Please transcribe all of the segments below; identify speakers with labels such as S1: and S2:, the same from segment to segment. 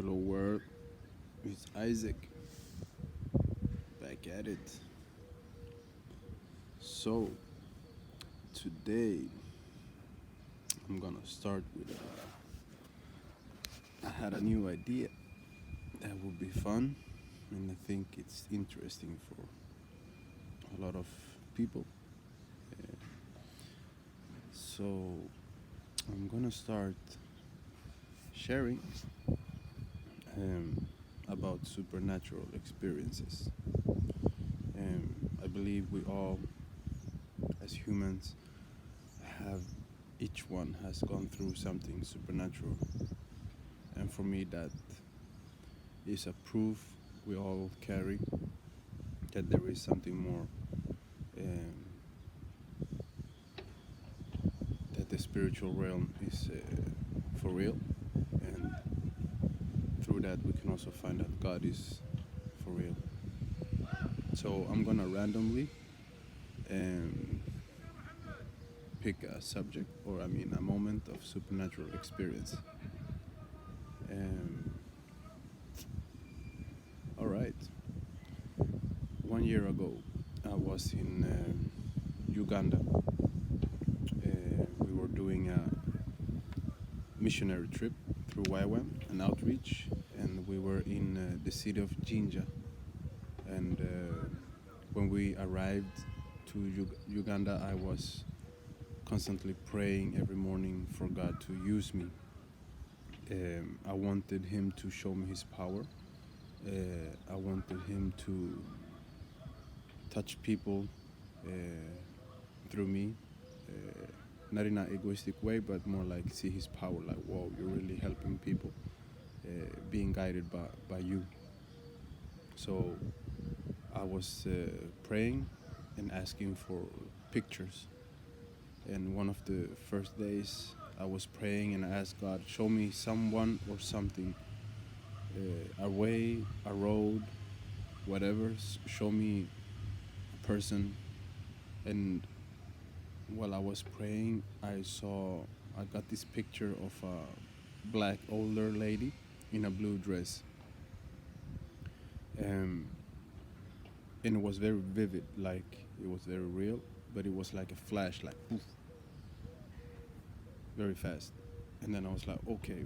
S1: Hello world, it's Isaac back at it. So today I'm gonna start with I had a new idea that would be fun, and I think it's interesting for a lot of people. Uh, so I'm gonna start sharing um, about supernatural experiences. I believe we all, as humans, have each one has gone through something supernatural, and for me that is a proof we all carry that there is something more, um, that the spiritual realm is for real, and through that we can also find that God is for real. So I'm gonna randomly um, pick a subject, or I mean a moment of supernatural experience. Um, all right. 1 year ago, I was in Uganda. We were doing a missionary trip through YWAM, an outreach, and we were in the city of Jinja. And when we arrived to Uganda, I was constantly praying every morning for God to use me. I wanted Him to show me His power. I wanted Him to touch people uh, through me, uh, not in an egoistic way, but more like see His power. Like, whoa, you're really helping people, being guided by you. So I was praying and asking for pictures. And one of the first days, I was praying and I asked God, show me someone or something, a way, a road, whatever. Show me a person. And while I was praying, I got this picture of a black older lady in a blue dress. Um, and it was very vivid, like it was very real, but it was like a flash, like poof, very fast. And then I was like, okay,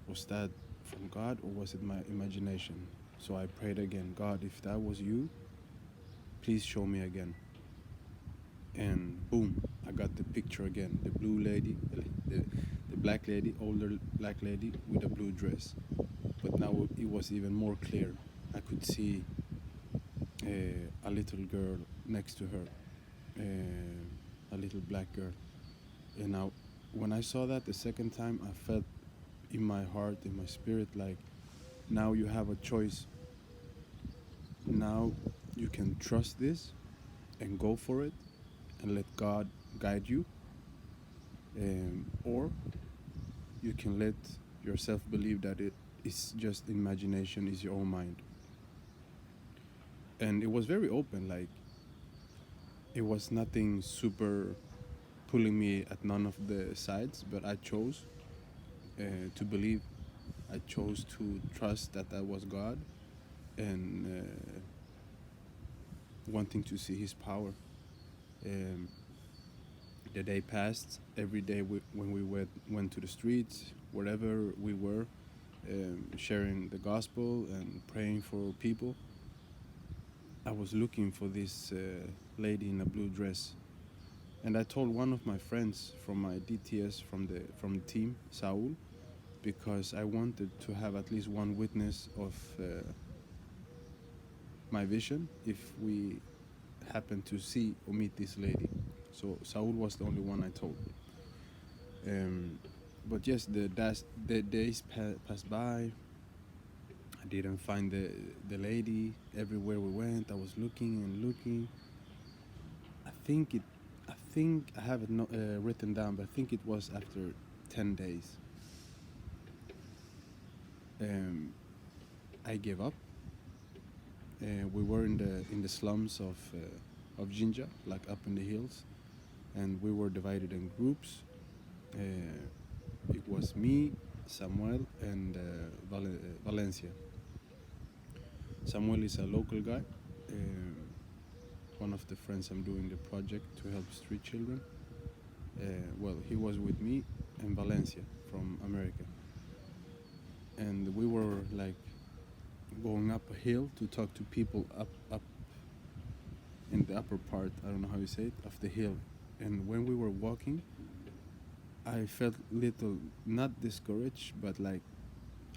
S1: was that from God or was it my imagination? So I prayed again, God, if that was you, please show me again. And boom, I got the picture again. The blue lady, the black lady, older black lady with a blue dress. But now it was even more clear. I could see a little girl next to her, a little black girl. And now, when I saw that the second time, I felt in my heart, in my spirit, like now you have a choice. Now you can trust this and go for it and let God guide you, or you can let yourself believe that it is just imagination, is your own mind. And it was very open, like it was nothing super pulling me at none of the sides, but I chose to believe. I chose to trust that that was God, and wanting to see His power. Um, the day passed. Every day when we went to the streets, wherever we were, sharing the gospel and praying for people, I was looking for this lady in a blue dress. And I told one of my friends from my DTS, from the team, Saul, because I wanted to have at least one witness of my vision if we happen to see or meet this lady. So Saul was the only one I told. But yes, the days passed by. I didn't find the lady. Everywhere we went, I was looking and looking. I think it. I think I have it written down, but I think it was after 10 days. I gave up. We were in the slums of Jinja, like up in the hills, and we were divided in groups. It was me Samuel, and Valencia. Samuel is a local guy, one of the friends I'm doing the project to help street children. Well, he was with me, and Valencia from America, and we were like going up a hill to talk to people up in the upper part. I don't know how you say it, of the hill. And when we were walking, I felt little not discouraged, but like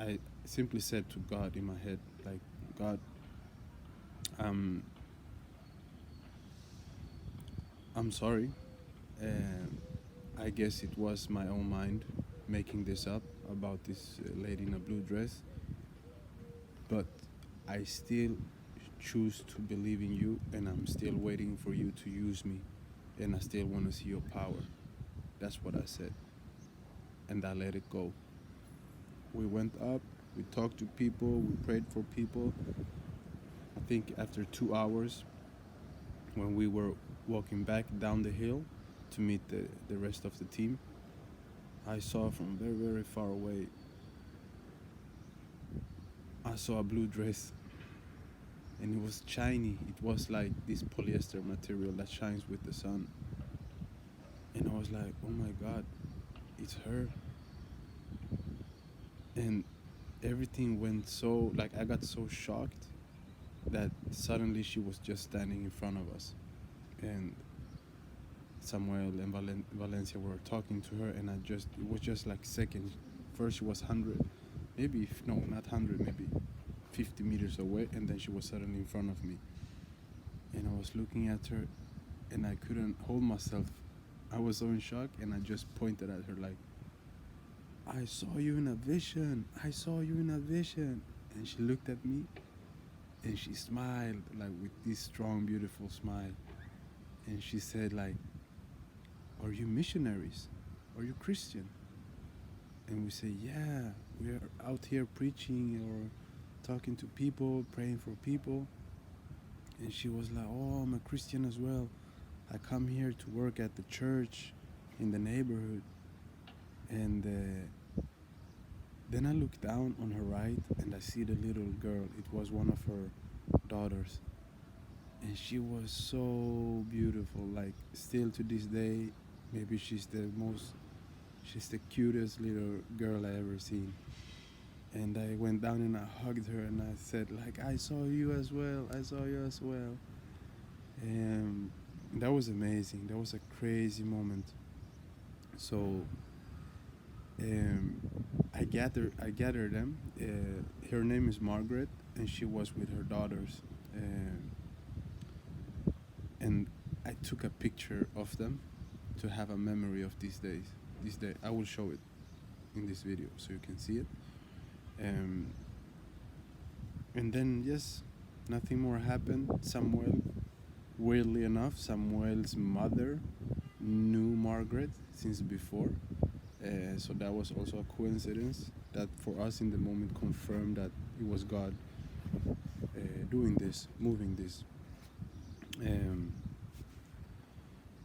S1: I simply said to God in my head, like, God, um, I'm sorry. And I guess it was my own mind making this up about this lady in a blue dress, but I still choose to believe in you, and I'm still waiting for you to use me, and I still want to see your power. That's what I said, and I let it go. We went up, we talked to people, we prayed for people. I think after 2 hours, when we were walking back down the hill to meet the rest of the team, I saw from very, very far away, I saw a blue dress, and it was shiny. It was like this polyester material that shines with the sun. And I was like, oh my God, it's her. And everything went so, like, I got so shocked that suddenly she was just standing in front of us. And Samuel and Valencia were talking to her, and it was just like seconds. First she was 100, maybe, no, not 100, maybe 50 meters away, and then she was suddenly in front of me. And I was looking at her, and I couldn't hold myself. I was so in shock, and I just pointed at her like, I saw you in a vision. I saw you in a vision. And she looked at me, and she smiled, like with this strong, beautiful smile. And she said, like, are you missionaries? Are you Christian? And we say, yeah, we are out here preaching or talking to people, praying for people. And she was like, oh, I'm a Christian as well. I come here to work at the church in the neighborhood. And then I look down on her right, and I see the little girl. It was one of her daughters. And she was so beautiful. Like, still to this day, maybe she's the cutest little girl I ever seen. And I went down and I hugged her, and I said, like, I saw you as well. I saw you as well. And that was amazing. That was a crazy moment. So I gathered them. Her name is Margaret, and she was with her daughters. And I took a picture of them to have a memory of these days. This day, I will show it in this video so you can see it. And then, yes, nothing more happened. Samuel, weirdly enough, Samuel's mother knew Margaret since before. So that was also a coincidence that for us in the moment confirmed that it was God doing this, moving this.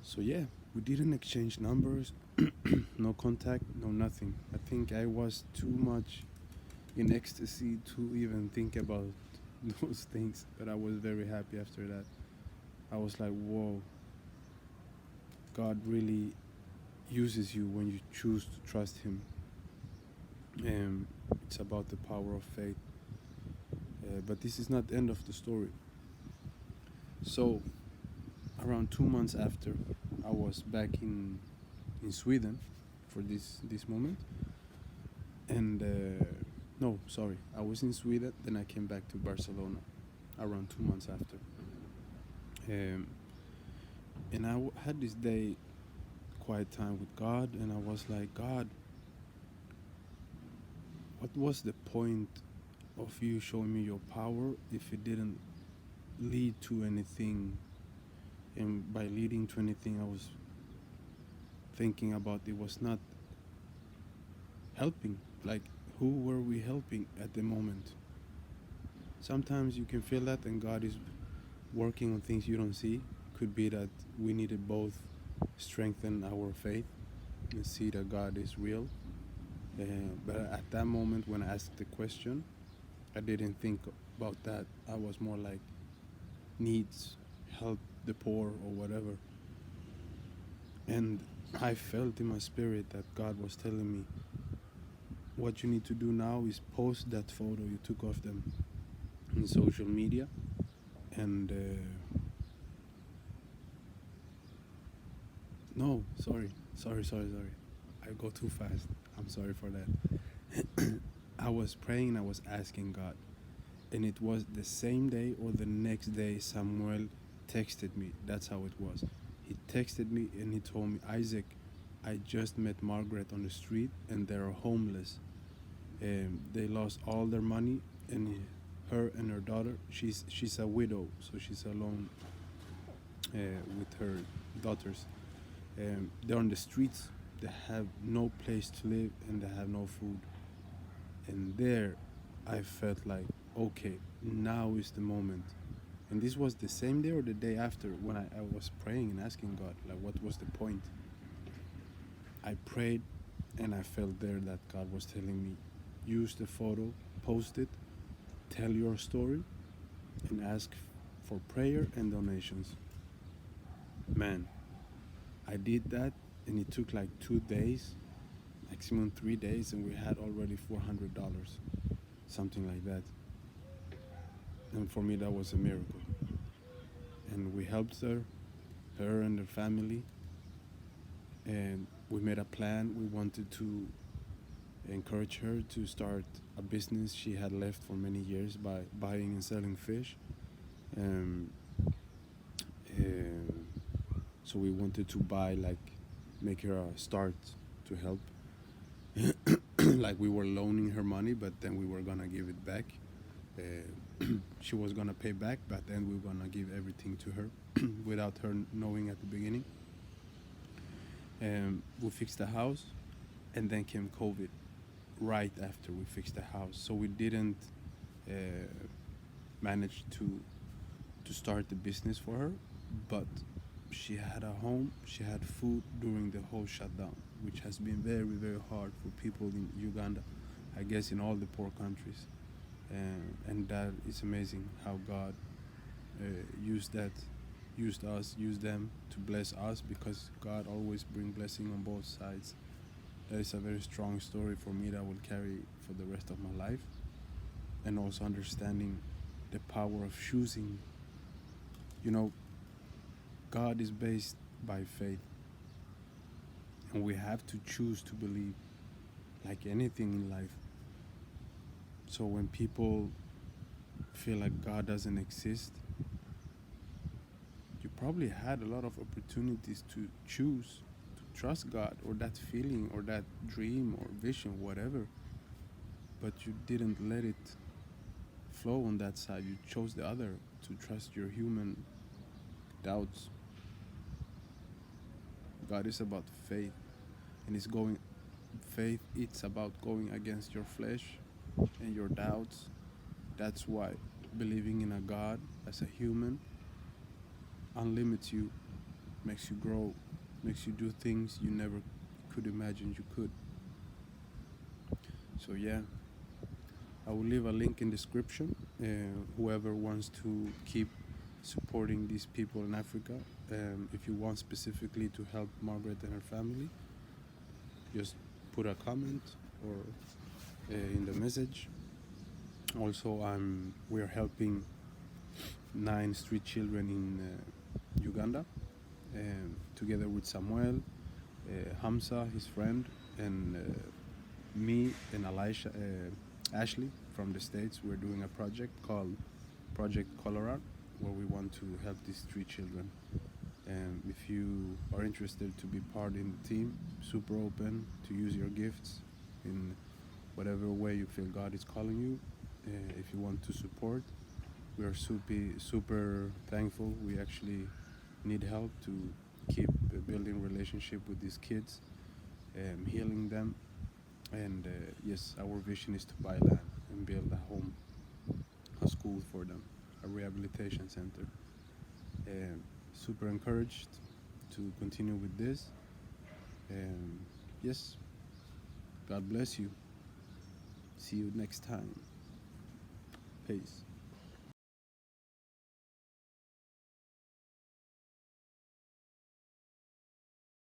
S1: So yeah, we didn't exchange numbers, no contact, no nothing. I think I was too much in ecstasy to even think about those things, but I was very happy after that. I was like, whoa, God really uses you when you choose to trust Him. It's about the power of faith. But this is not the end of the story. So around 2 months after, I was back in Sweden for this moment. And no, sorry, I was in Sweden, then I came back to Barcelona around 2 months after. And I had this day quiet time with God, and I was like, God, what was the point of you showing me your power if it didn't lead to anything? And by leading to anything, I was thinking about it was not helping. Like, who were we helping at the moment? Sometimes you can feel that, and God is working on things you don't see. Could be that we needed both strengthen our faith and see that God is real, But at that moment, when I asked the question, I didn't think about that. I was more like needs, help the poor or whatever. And I felt in my spirit that God was telling me, what you need to do now is post that photo you took of them in social media. And no, sorry. I go too fast. I'm sorry for that. I was praying, I was asking God. And it was the same day or the next day Samuel texted me. That's how it was. He texted me and he told me, Isaac, I just met Margaret on the street and they're homeless. They lost all their money, and her and her daughter, she's a widow, so she's alone with her daughters. They're on the streets. They have no place to live and they have no food. And there, I felt like, okay, now is the moment. And this was the same day or the day after when I was praying and asking God, like, what was the point? I prayed and I felt there that God was telling me, use the photo, post it, tell your story, and ask for prayer and donations. Man, I did that and it took like 2 days, maximum 3 days, and we had already $400, something like that. And for me, that was a miracle. And we helped her and her family, and we made a plan. We wanted to encourage her to start a business she had left for many years by buying and selling fish. Um, um, so we wanted to buy, like, make her a start to help. Like we were loaning her money, but then we were gonna give it back. She was gonna pay back, but then we were gonna give everything to her without her knowing at the beginning. We fixed the house, and then came COVID right after we fixed the house. So we didn't uh, manage to start the business for her, but she had a home, she had food during the whole shutdown, which has been very, very hard for people in Uganda, I guess in all the poor countries. And that is amazing how God uh, used that, used us, used them to bless us, because God always brings blessing on both sides. That is a very strong story for me that I will carry for the rest of my life. And also understanding the power of choosing. You know, God is based by faith, and we have to choose to believe, like anything in life. So when people feel like God doesn't exist, you probably had a lot of opportunities to choose to trust God, or that feeling, or that dream, or vision, whatever, but you didn't let it flow on that side. You chose the other, to trust your human doubts. God is about faith, and it's about going against your flesh and your doubts. That's why believing in a God as a human unlimits you, makes you grow, makes you do things you never could imagine you could. So yeah, I will leave a link in description. Whoever wants to keep supporting these people in Africa, if you want specifically to help Margaret and her family, just put a comment or in the message. Also, we're helping 9 street children in Uganda, together with Samuel, Hamza, his friend, and me and Ashley from the States. We're doing a project called Project Colorado, where we want to help these 3 children. If you are interested to be part in the team, super open to use your gifts in whatever way you feel God is calling you. If you want to support, we are super thankful. We actually need help to keep building relationship with these kids, healing them, and yes, our vision is to buy land and build a home, a school for them, a rehabilitation center. Super encouraged to continue with this. Yes, God bless you. See you next time. Peace.